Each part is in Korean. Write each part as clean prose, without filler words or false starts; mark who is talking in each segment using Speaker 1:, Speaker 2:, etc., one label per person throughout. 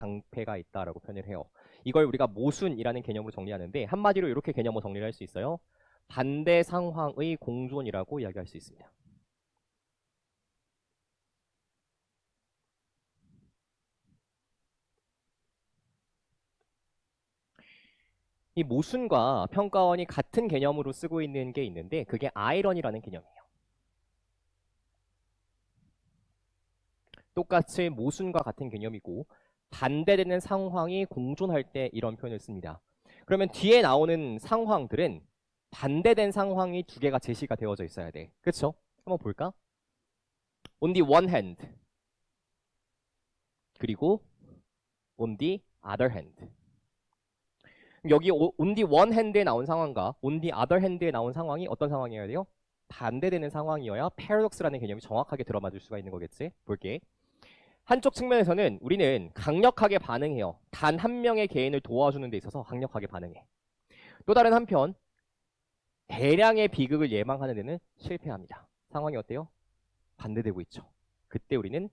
Speaker 1: 방패가 있다라고 표현을 해요. 이걸 우리가 모순이라는 개념으로 정리하는데 한마디로 이렇게 개념으로 정리를 할 수 있어요. 반대 상황의 공존이라고 이야기할 수 있습니다. 이 모순과 평가원이 같은 개념으로 쓰고 있는 게 있는데 그게 아이러니라는 개념이에요. 똑같이 모순과 같은 개념이고 반대되는 상황이 공존할 때 이런 표현을 씁니다. 그러면 뒤에 나오는 상황들은 반대된 상황이 두 개가 제시가 되어져 있어야 돼. 그쵸? 한번 볼까? On the one hand 그리고 on the other hand. 여기 on the one hand에 나온 상황과 on the other hand에 나온 상황이 어떤 상황이어야 돼요? 반대되는 상황이어야 paradox라는 개념이 정확하게 들어맞을 수가 있는 거겠지? 볼게. 한쪽 측면에서는 우리는 강력하게 반응해요. 단 한 명의 개인을 도와주는 데 있어서 강력하게 반응해. 또 다른 한편 대량의 비극을 예방하는 데는 실패합니다. 상황이 어때요? 반대되고 있죠. 그때 우리는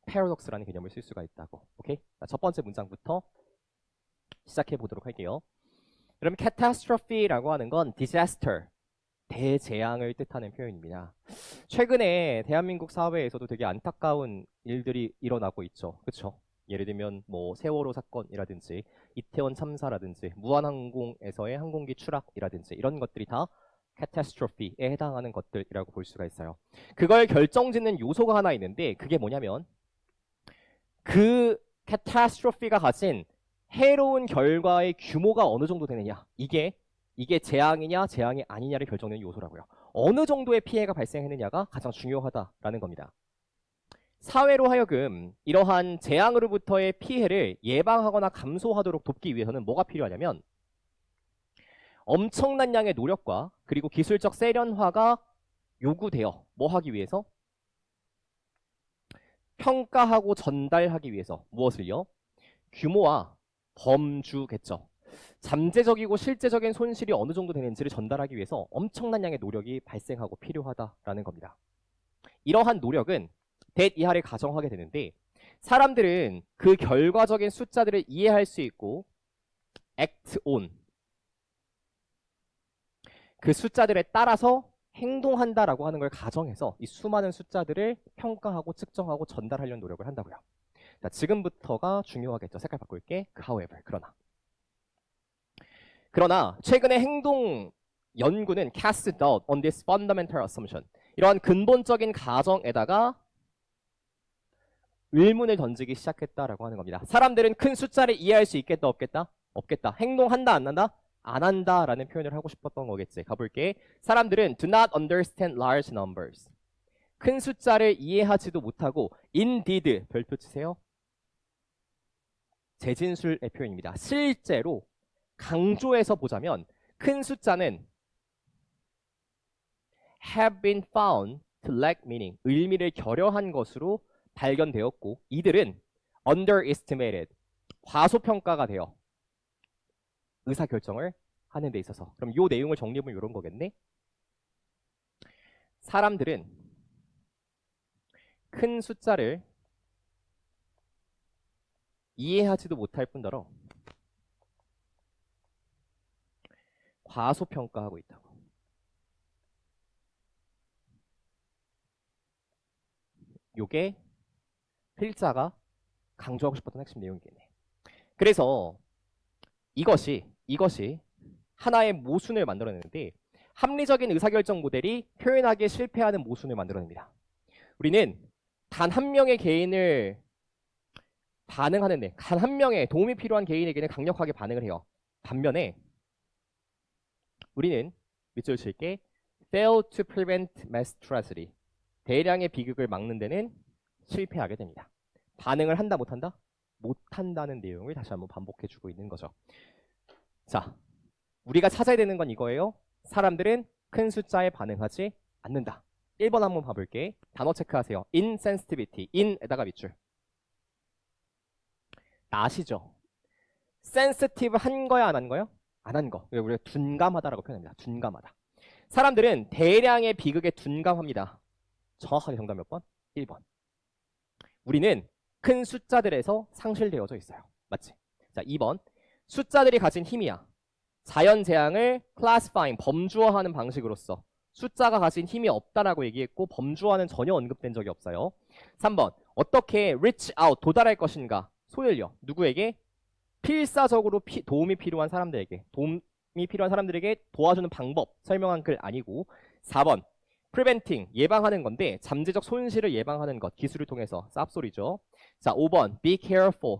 Speaker 1: paradox라는 개념을 쓸 수가 있다고. 오케이? 자, 첫 번째 문장부터 시작해 보도록 할게요. 그럼 catastrophe라고 하는 건 disaster, 대재앙을 뜻하는 표현입니다. 최근에 대한민국 사회에서도 되게 안타까운 일들이 일어나고 있죠. 그렇죠? 예를 들면 뭐 세월호 사건이라든지 이태원 참사라든지 무한항공에서의 항공기 추락이라든지 이런 것들이 다 catastrophe에 해당하는 것들이라고 볼 수가 있어요. 그걸 결정짓는 요소가 하나 있는데 그게 뭐냐면 그 catastrophe가 가진 해로운 결과의 규모가 어느 정도 되느냐, 이게 재앙이냐 재앙이 아니냐를 결정되는 요소라고요. 어느 정도의 피해가 발생했느냐가 가장 중요하다라는 겁니다. 사회로 하여금 이러한 재앙으로부터의 피해를 예방하거나 감소하도록 돕기 위해서는 뭐가 필요하냐면 엄청난 양의 노력과 그리고 기술적 세련화가 요구돼요. 뭐 하기 위해서? 평가하고 전달하기 위해서. 무엇을요? 규모와 범주겠죠. 잠재적이고 실제적인 손실이 어느 정도 되는지를 전달하기 위해서 엄청난 양의 노력이 발생하고 필요하다라는 겁니다. 이러한 노력은 that 이하를 가정하게 되는데 사람들은 그 결과적인 숫자들을 이해할 수 있고 act on 그 숫자들에 따라서 행동한다라고 하는 걸 가정해서 이 수많은 숫자들을 평가하고 측정하고 전달하려는 노력을 한다고요. 자, 지금부터가 중요하겠죠. 색깔 바꿀게. however, 그러나 최근의 행동 연구는 cast doubt on this fundamental assumption. 이러한 근본적인 가정에다가 의문을 던지기 시작했다라고 하는 겁니다. 사람들은 큰 숫자를 이해할 수 있겠다, 없겠다? 없겠다. 행동한다, 안 한다? 안 한다라는 표현을 하고 싶었던 거겠지. 가볼게. 사람들은 do not understand large numbers. 큰 숫자를 이해하지도 못하고 indeed 별표 치세요. 재진술의 표현입니다. 실제로 강조해서 보자면 큰 숫자는 have been found to lack meaning. 의미를 결여한 것으로 발견되었고 이들은 underestimated. 과소평가가 되어 의사결정을 하는 데 있어서. 그럼 이 내용을 정리해보면 이런 거겠네. 사람들은 큰 숫자를 이해하지도 못할 뿐더러 과소평가하고 있다고. 요게 필자가 강조하고 싶었던 핵심 내용이겠네. 그래서 이것이 하나의 모순을 만들어내는데 합리적인 의사결정 모델이 표현하기에 실패하는 모순을 만들어냅니다. 우리는 단 한 명의 개인을 반응하는데 단 한 명의 도움이 필요한 개인에게는 강력하게 반응을 해요. 반면에 우리는 밑줄 칠게 fail to prevent mass tragedy. 대량의 비극을 막는 데는 실패하게 됩니다. 반응을 한다 못한다? 못한다는 내용을 다시 한번 반복해주고 있는 거죠. 자, 우리가 찾아야 되는 건 이거예요. 사람들은 큰 숫자에 반응하지 않는다. 1번 한번 봐볼게. 단어 체크하세요. insensitivity, in에다가 밑줄. 아시죠? sensitive 한 거야, 안 한 거요? 안 한 거. 우리가 둔감하다라고 표현합니다. 둔감하다. 사람들은 대량의 비극에 둔감합니다. 정확하게 정답 몇 번? 1번. 우리는 큰 숫자들에서 상실되어져 있어요. 맞지? 자, 2번. 숫자들이 가진 힘이야. 자연 재앙을 classifying, 범주화하는 방식으로서 숫자가 가진 힘이 없다라고 얘기했고 범주화는 전혀 언급된 적이 없어요. 3번. 어떻게 reach out, 도달할 것인가? 소열려. 누구에게? 필사적으로 도움이 필요한 사람들에게. 도움이 필요한 사람들에게 도와주는 방법 설명한 글 아니고. 4번. preventing, 예방하는 건데 잠재적 손실을 예방하는 것, 기술을 통해서 쌉소리죠. 자, 5번. be careful,